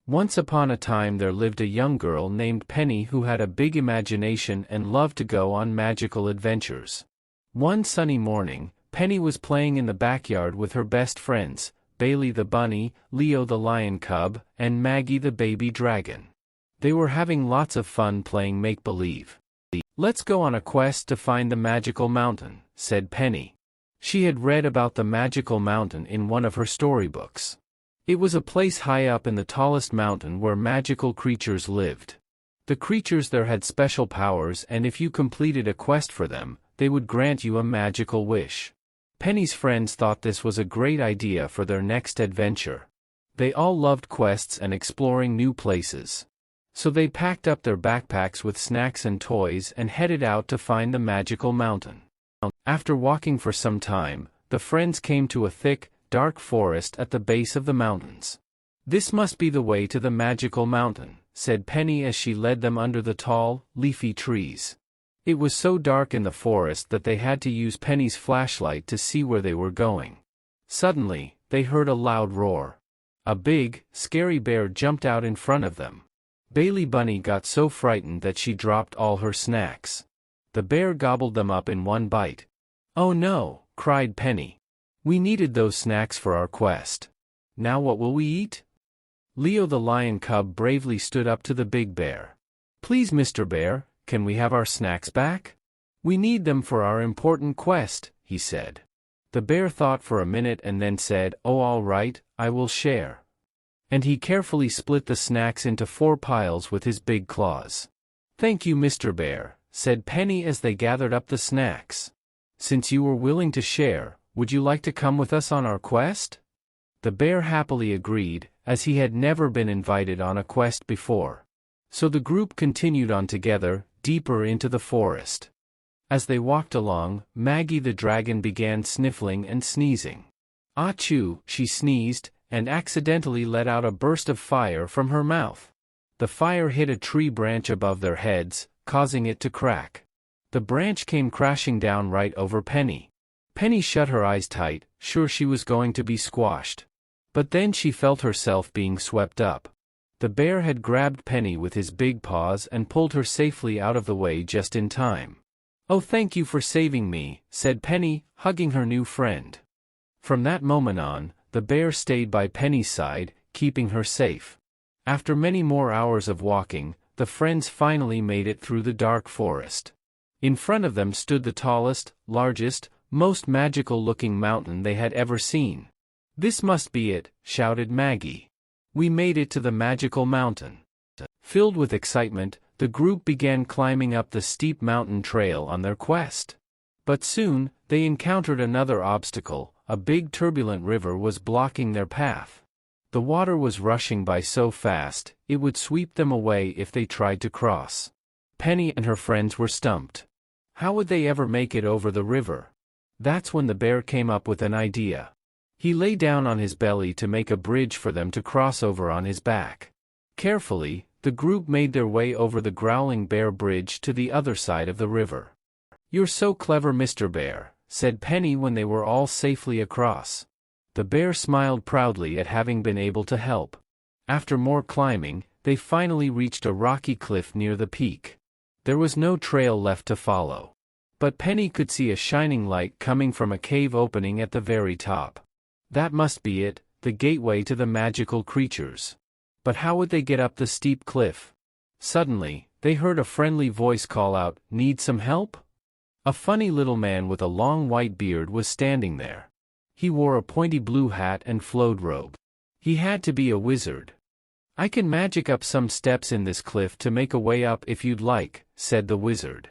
Once upon a time there lived a young girl named Penny who had a big imagination and loved to go on magical adventures. One sunny morning, Penny was playing in the backyard with her best friends, Bailey the bunny, Leo the lion cub, and Maggie the baby dragon. They were having lots of fun playing make-believe. "Let's go on a quest to find the magical mountain," said Penny. She had read about the magical mountain in one of her storybooks. It was a place high up in the tallest mountain where magical creatures lived. The creatures there had special powers, and if you completed a quest for them, they would grant you a magical wish. Penny's friends thought this was a great idea for their next adventure. They all loved quests and exploring new places. So they packed up their backpacks with snacks and toys and headed out to find the magical mountain. After walking for some time, the friends came to a thick, dark forest at the base of the mountains. "This must be the way to the magical mountain," said Penny as she led them under the tall, leafy trees. It was so dark in the forest that they had to use Penny's flashlight to see where they were going. Suddenly, they heard a loud roar. A big, scary bear jumped out in front of them. Bailey Bunny got so frightened that she dropped all her snacks. The bear gobbled them up in one bite. "Oh no!" cried Penny. "We needed those snacks for our quest. Now what will we eat?" Leo the lion cub bravely stood up to the big bear. "Please, Mr. Bear, can we have our snacks back? We need them for our important quest," he said. The bear thought for a minute and then said, "Oh, all right, I will share." And he carefully split the snacks into 4 piles with his big claws. "Thank you, Mr. Bear," said Penny as they gathered up the snacks. "Since you were willing to share, would you like to come with us on our quest?" The bear happily agreed, as he had never been invited on a quest before. So the group continued on together, deeper into the forest. As they walked along, Maggie the dragon began sniffling and sneezing. "Achoo!" she sneezed, and accidentally let out a burst of fire from her mouth. The fire hit a tree branch above their heads, causing it to crack. The branch came crashing down right over Penny. Penny shut her eyes tight, sure she was going to be squashed. But then she felt herself being swept up. The bear had grabbed Penny with his big paws and pulled her safely out of the way just in time. "Oh, thank you for saving me," said Penny, hugging her new friend. From that moment on, the bear stayed by Penny's side, keeping her safe. After many more hours of walking, the friends finally made it through the dark forest. In front of them stood the tallest, largest, most magical-looking mountain they had ever seen. "This must be it," shouted Maggie. "We made it to the magical mountain." Filled with excitement, the group began climbing up the steep mountain trail on their quest. But soon, they encountered another obstacle. A big turbulent river was blocking their path. The water was rushing by so fast, it would sweep them away if they tried to cross. Penny and her friends were stumped. How would they ever make it over the river? That's when the bear came up with an idea. He lay down on his belly to make a bridge for them to cross over on his back. Carefully, the group made their way over the growling bear bridge to the other side of the river. "You're so clever, Mr. Bear," said Penny when they were all safely across. The bear smiled proudly at having been able to help. After more climbing, they finally reached a rocky cliff near the peak. There was no trail left to follow. But Penny could see a shining light coming from a cave opening at the very top. That must be it, the gateway to the magical creatures. But how would they get up the steep cliff? Suddenly, they heard a friendly voice call out, "Need some help?" A funny little man with a long white beard was standing there. He wore a pointy blue hat and flowed robe. He had to be a wizard. "I can magic up some steps in this cliff to make a way up if you'd like," said the wizard.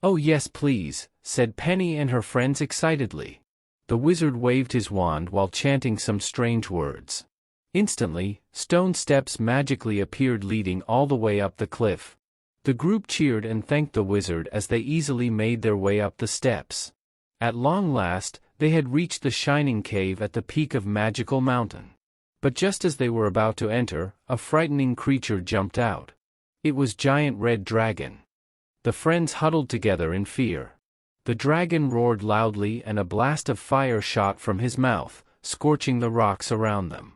"Oh yes, please," said Penny and her friends excitedly. The wizard waved his wand while chanting some strange words. Instantly, stone steps magically appeared leading all the way up the cliff. The group cheered and thanked the wizard as they easily made their way up the steps. At long last, they had reached the shining cave at the peak of Magical Mountain. But just as they were about to enter, a frightening creature jumped out. It was Giant Red Dragon. The friends huddled together in fear. The dragon roared loudly and a blast of fire shot from his mouth, scorching the rocks around them.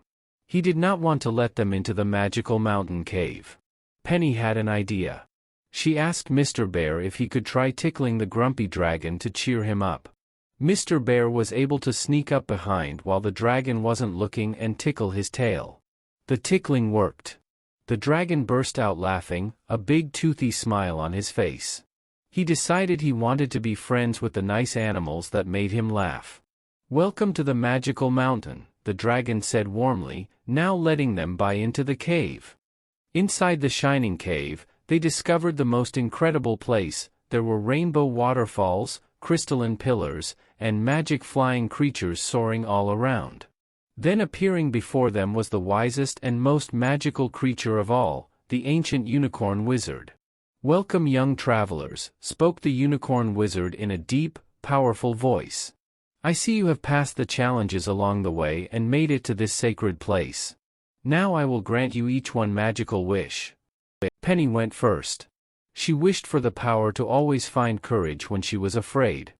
He did not want to let them into the magical mountain cave. Penny had an idea. She asked Mr. Bear if he could try tickling the grumpy dragon to cheer him up. Mr. Bear was able to sneak up behind while the dragon wasn't looking and tickle his tail. The tickling worked. The dragon burst out laughing, a big toothy smile on his face. He decided he wanted to be friends with the nice animals that made him laugh. "Welcome to the magical mountain," the dragon said warmly, now letting them by into the cave. Inside the shining cave, they discovered the most incredible place. There were rainbow waterfalls, crystalline pillars, and magic flying creatures soaring all around. Then appearing before them was the wisest and most magical creature of all, the ancient unicorn wizard. "Welcome, young travelers," spoke the unicorn wizard in a deep, powerful voice. "I see you have passed the challenges along the way and made it to this sacred place. Now I will grant you each one magical wish." Penny went first. She wished for the power to always find courage when she was afraid.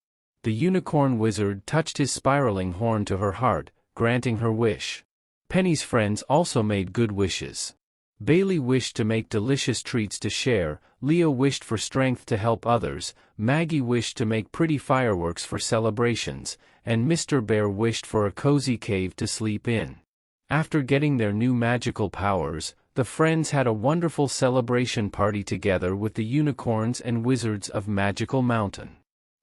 The unicorn wizard touched his spiraling horn to her heart, granting her wish. Penny's friends also made good wishes. Bailey wished to make delicious treats to share, Leo wished for strength to help others, Maggie wished to make pretty fireworks for celebrations, and Mr. Bear wished for a cozy cave to sleep in. After getting their new magical powers, the friends had a wonderful celebration party together with the unicorns and wizards of Magical Mountain.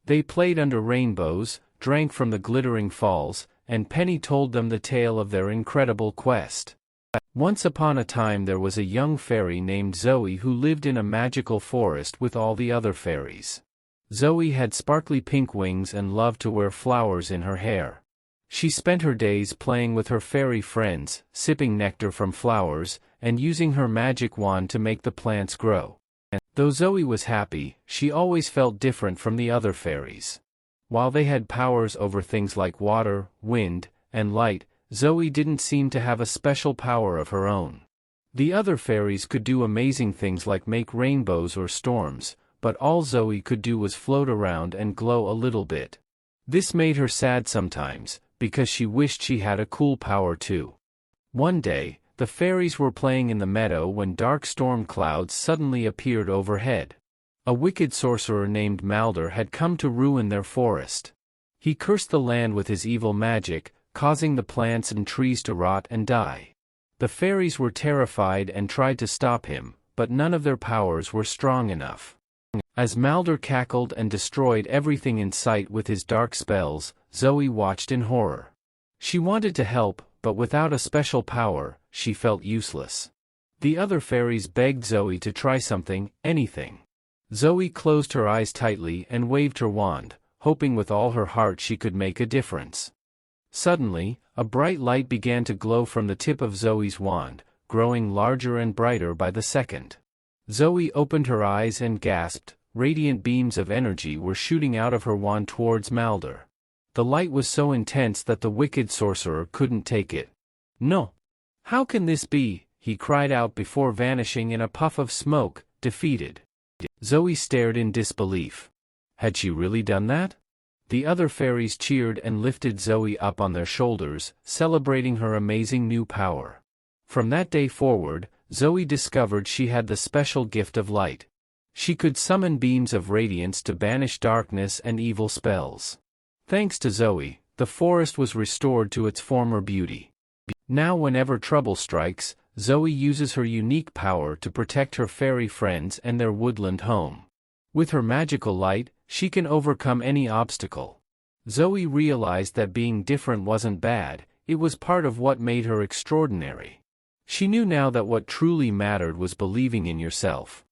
They played under rainbows, drank from the glittering falls, and Penny told them the tale of their incredible quest. Once upon a time there was a young fairy named Zoe who lived in a magical forest with all the other fairies. Zoe had sparkly pink wings and loved to wear flowers in her hair. She spent her days playing with her fairy friends, sipping nectar from flowers, and using her magic wand to make the plants grow. Though Zoe was happy, she always felt different from the other fairies. While they had powers over things like water, wind, and light, Zoe didn't seem to have a special power of her own. The other fairies could do amazing things like make rainbows or storms, but all Zoe could do was float around and glow a little bit. This made her sad sometimes, because she wished she had a cool power too. One day, the fairies were playing in the meadow when dark storm clouds suddenly appeared overhead. A wicked sorcerer named Malder had come to ruin their forest. He cursed the land with his evil magic, causing the plants and trees to rot and die. The fairies were terrified and tried to stop him, but none of their powers were strong enough. As Malder cackled and destroyed everything in sight with his dark spells, Zoe watched in horror. She wanted to help, but without a special power, she felt useless. The other fairies begged Zoe to try something, anything. Zoe closed her eyes tightly and waved her wand, hoping with all her heart she could make a difference. Suddenly, a bright light began to glow from the tip of Zoe's wand, growing larger and brighter by the second. Zoe opened her eyes and gasped. Radiant beams of energy were shooting out of her wand towards Malder. The light was so intense that the wicked sorcerer couldn't take it. "No! How can this be?" he cried out before vanishing in a puff of smoke, defeated. Zoe stared in disbelief. Had she really done that? The other fairies cheered and lifted Zoe up on their shoulders, celebrating her amazing new power. From that day forward, Zoe discovered she had the special gift of light. She could summon beams of radiance to banish darkness and evil spells. Thanks to Zoe, the forest was restored to its former beauty. Now whenever trouble strikes, Zoe uses her unique power to protect her fairy friends and their woodland home. With her magical light, she can overcome any obstacle. Zoe realized that being different wasn't bad, it was part of what made her extraordinary. She knew now that what truly mattered was believing in yourself.